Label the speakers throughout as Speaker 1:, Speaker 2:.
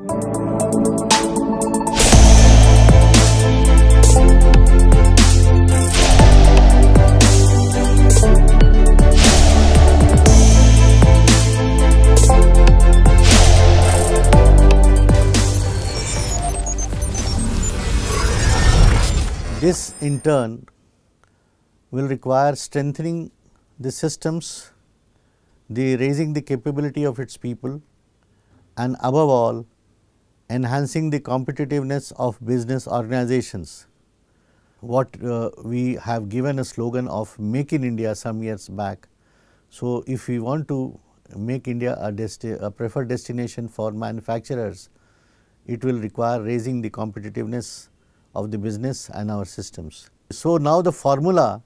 Speaker 1: This in turn will require strengthening the systems, raising the capability of its people, and above all enhancing the competitiveness of business organizations. What we have given a slogan of Make in India some years back. So, if we want to make India a preferred destination for manufacturers, it will require raising the competitiveness of the business and our systems. So, now the formula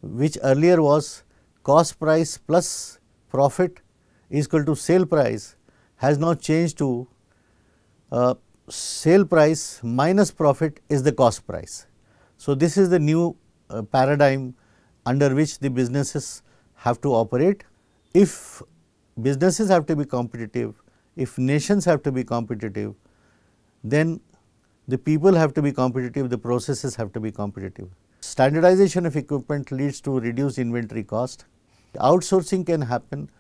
Speaker 1: which earlier was cost price plus profit is equal to sale price has now changed to sale price minus profit is the cost price. So, this is the new paradigm under which the businesses have to operate. If businesses have to be competitive, if nations have to be competitive, then the people have to be competitive, the processes have to be competitive. Standardization of equipment leads to reduced inventory cost. Outsourcing can happen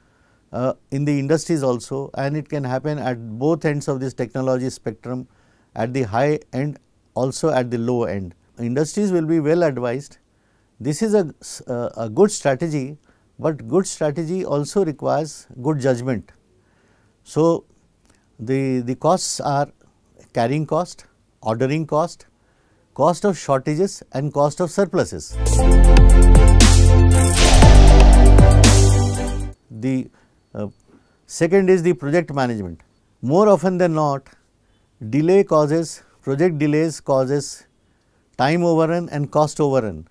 Speaker 1: in the industries also, and it can happen at both ends of this technology spectrum, at the high end also at the low end. Industries will be well advised. This is a good strategy, but good strategy also requires good judgment. So, the costs are carrying cost, ordering cost, cost of shortages and cost of surpluses. The second is the project management. More often than not, project delays causes time overrun and cost overrun.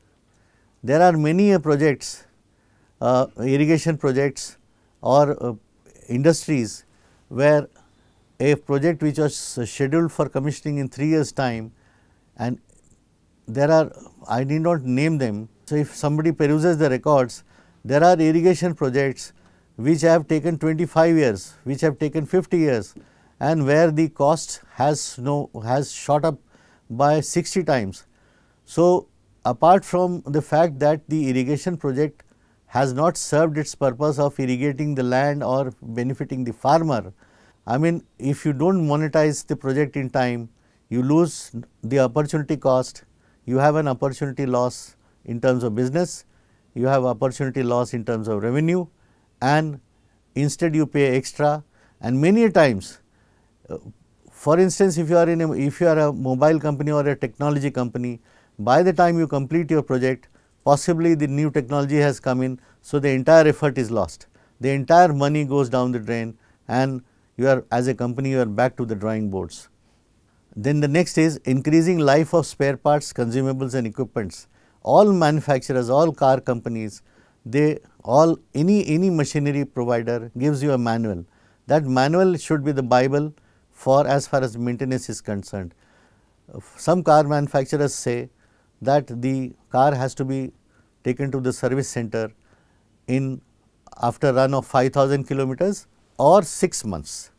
Speaker 1: There are many projects, irrigation projects or industries where a project which was scheduled for commissioning in 3 years time, and there are, I need not name them. So, if somebody peruses the records, there are irrigation projects which have taken 25 years, which have taken 50 years, and where the cost has shot up by 60 times. So, apart from the fact that the irrigation project has not served its purpose of irrigating the land or benefiting the farmer, I mean, if you do not monetize the project in time, you lose the opportunity cost, you have an opportunity loss in terms of business, you have opportunity loss in terms of revenue, and instead you pay extra. And many times, for instance, if you are a mobile company or a technology company, by the time you complete your project, possibly the new technology has come in, so the entire effort is lost. The entire money goes down the drain, and you are, as a company, you are back to the drawing boards. Then the next is increasing life of spare parts, consumables and equipments. All manufacturers, all car companies, any machinery provider gives you a manual. That manual should be the Bible for as far as maintenance is concerned. Some car manufacturers say that the car has to be taken to the service center after a run of 5,000 kilometers or 6 months.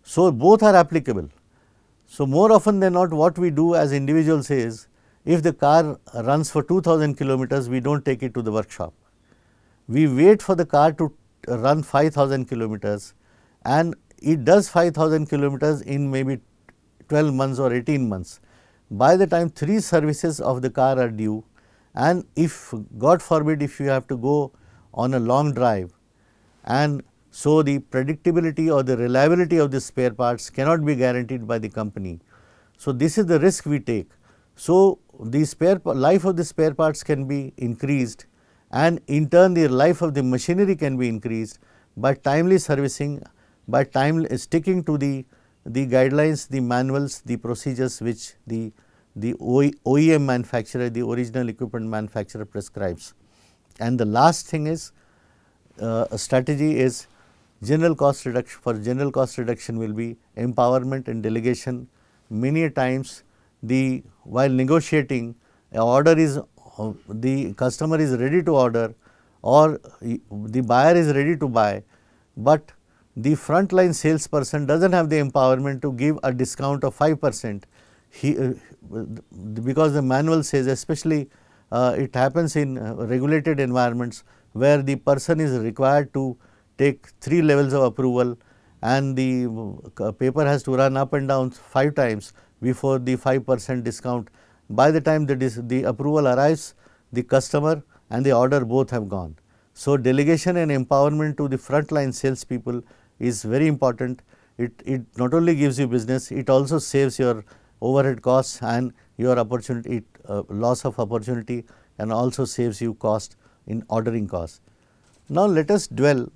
Speaker 1: So, both are applicable. So, more often than not, what we do as individuals is, if the car runs for 2,000 kilometers, we do not take it to the workshop. We wait for the car to run 5,000 kilometers, and it does 5,000 kilometers in maybe 12 months or 18 months. By the time 3 services of the car are due, and if God forbid, if you have to go on a long drive, and so the predictability or the reliability of the spare parts cannot be guaranteed by the company. So, this is the risk we take. So, the life of the spare parts can be increased, and in turn the life of the machinery can be increased by timely servicing, by sticking to the guidelines, the manuals, the procedures which the OEM manufacturer, the original equipment manufacturer prescribes. And the last thing is, a strategy is general cost reduction. For general cost reduction will be empowerment and delegation. Many times while negotiating, the customer is ready to order or the buyer is ready to buy, but the frontline salesperson does not have the empowerment to give a discount of 5%. Because the manual says, especially it happens in regulated environments where the person is required to take 3 levels of approval, and the paper has to run up and down 5 times before the 5% discount. By the time the approval arrives, the customer and the order both have gone. So, delegation and empowerment to the frontline sales people is very important. It not only gives you business, it also saves your overhead costs and your opportunity, loss of opportunity, and also saves you cost in ordering costs. Now, let us dwell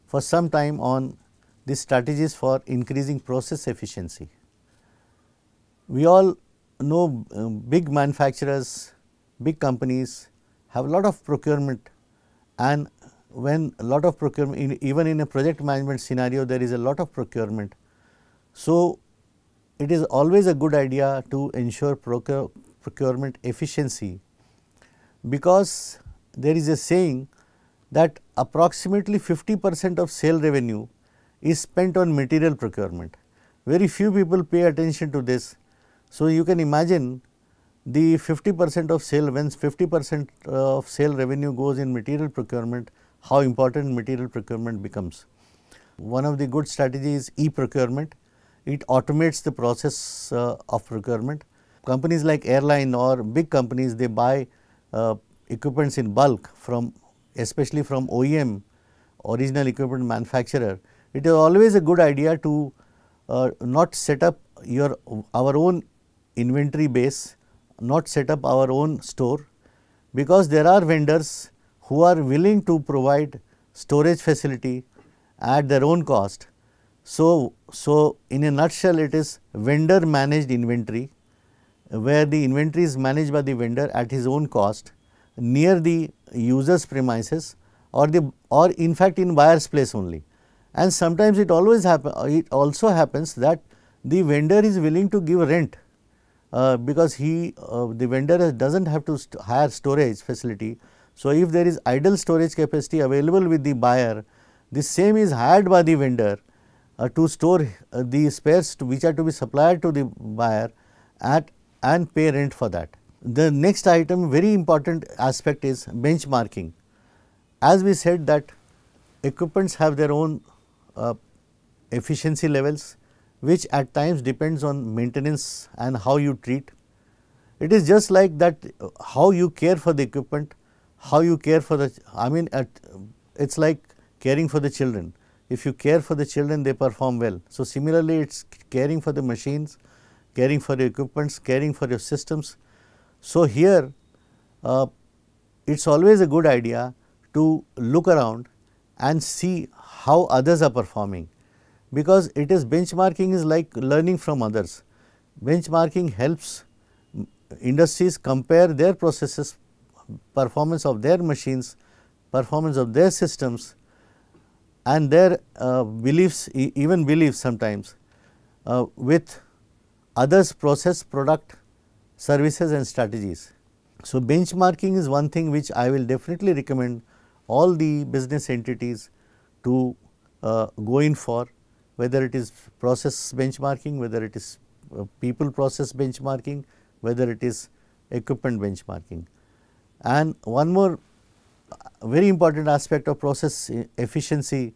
Speaker 1: for some time on the strategies for increasing process efficiency. We all know big manufacturers, big companies have a lot of procurement, and when a lot of procurement, even in a project management scenario, there is a lot of procurement. So, it is always a good idea to ensure procurement efficiency, because there is a saying that approximately 50% of sale revenue is spent on material procurement. Very few people pay attention to this. So, you can imagine the 50% of sale, when 50% of sale revenue goes in material procurement, how important material procurement becomes. One of the good strategies is e-procurement. It automates the process of procurement. Companies like airline or big companies, they buy equipments in bulk from, especially from OEM, original equipment manufacturer. It is always a good idea to not set up our own inventory base, not set up our own store, because there are vendors who are willing to provide storage facility at their own cost. So, in a nutshell, it is vendor managed inventory, where the inventory is managed by the vendor at his own cost near the user's premises, or in fact in buyer's place only. And sometimes it also happens that the vendor is willing to give rent, because the vendor does not have to hire storage facility. So, if there is idle storage capacity available with the buyer, the same is hired by the vendor to store the spares which are to be supplied to the buyer and pay rent for that. The next item, very important aspect, is benchmarking. As we said that equipments have their own efficiency levels, which at times depends on maintenance and how you treat. It is just like that, how you care for the equipment, how you care for the, it is like caring for the children. If you care for the children, they perform well. So, similarly, it is caring for the machines, caring for the equipments, caring for your systems. So, here it is always a good idea to look around and see how others are performing, because it is benchmarking is like learning from others. Benchmarking helps industries compare their processes, performance of their machines, performance of their systems, and their beliefs, even beliefs sometimes, with others' process, product, services and strategies. So, benchmarking is one thing which I will definitely recommend all the business entities to go in for, whether it is process benchmarking, whether it is people process benchmarking, whether it is equipment benchmarking. And one more very important aspect of process efficiency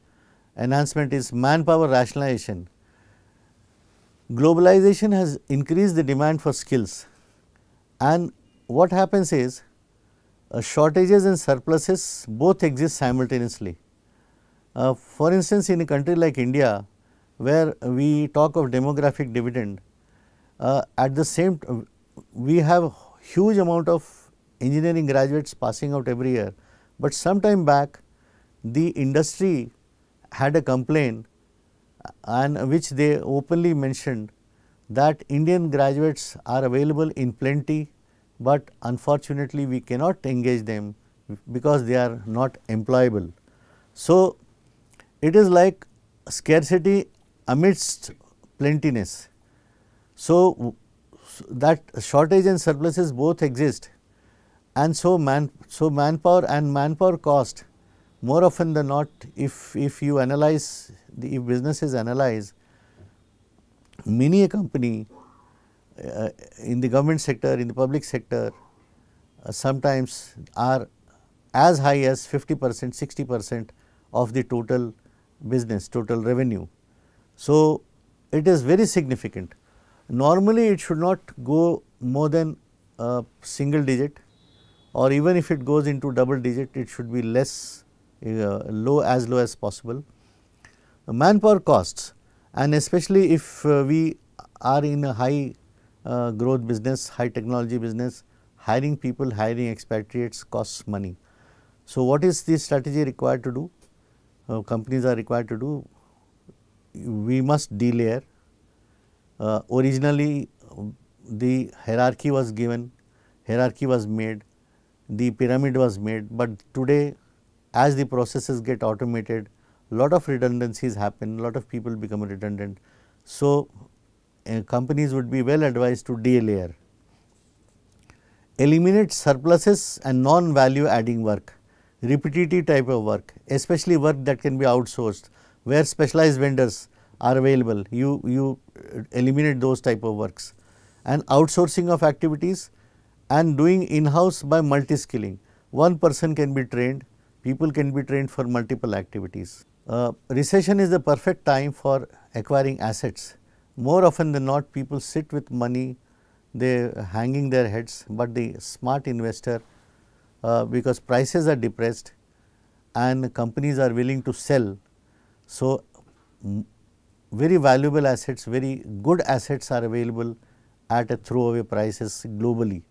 Speaker 1: enhancement is manpower rationalization. Globalization has increased the demand for skills, and what happens is shortages and surpluses both exist simultaneously. For instance, in a country like India, where we talk of demographic dividend, at the same we have huge amount of engineering graduates passing out every year, but some time back the industry had a complaint, and which they openly mentioned, that Indian graduates are available in plenty, but unfortunately we cannot engage them because they are not employable. So, it is like scarcity amidst plentiness. So, that shortage and surpluses both exist, and so manpower and manpower cost, more often than not, if you analyze if businesses analyze, many a company in the government sector, in the public sector, sometimes are as high as 50%, 60% of the total business, total revenue. So, it is very significant. Normally, it should not go more than a single digit, or even if it goes into double digit, it should be less low as possible. Manpower costs, and especially if we are in a high growth business, high technology business, hiring people, hiring expatriates costs money. So, what is the strategy required to do? Companies are required to do? We must delayer. Originally, the hierarchy was given, hierarchy was made, the pyramid was made, but today as the processes get automated, lot of redundancies happen, lot of people become redundant. So, companies would be well advised to delayer. Eliminate surpluses and non-value adding work, repetitive type of work, especially work that can be outsourced, where specialized vendors are available, you eliminate those type of works, and outsourcing of activities and doing in-house by multi-skilling. One person can be trained, people can be trained for multiple activities. Recession is the perfect time for acquiring assets. More often than not, people sit with money, they hanging their heads, but the smart investor, because prices are depressed and companies are willing to sell. So, very valuable assets, very good assets are available at a throwaway prices globally.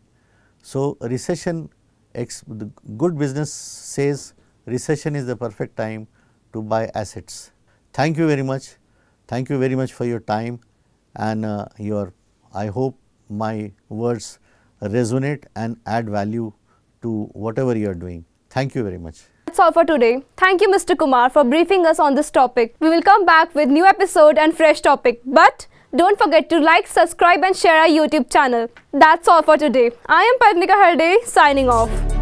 Speaker 1: So, recession, the good business says recession is the perfect time to buy assets. Thank you very much. Thank you very much for your time, and I hope my words resonate and add value to whatever you are doing. Thank you very much.
Speaker 2: That's all for today. Thank you, Mr. Kumar, for briefing us on this topic. We will come back with new episode and fresh topic. But don't forget to like, subscribe and share our YouTube channel. That's all for today. I am Padnika Harde signing off.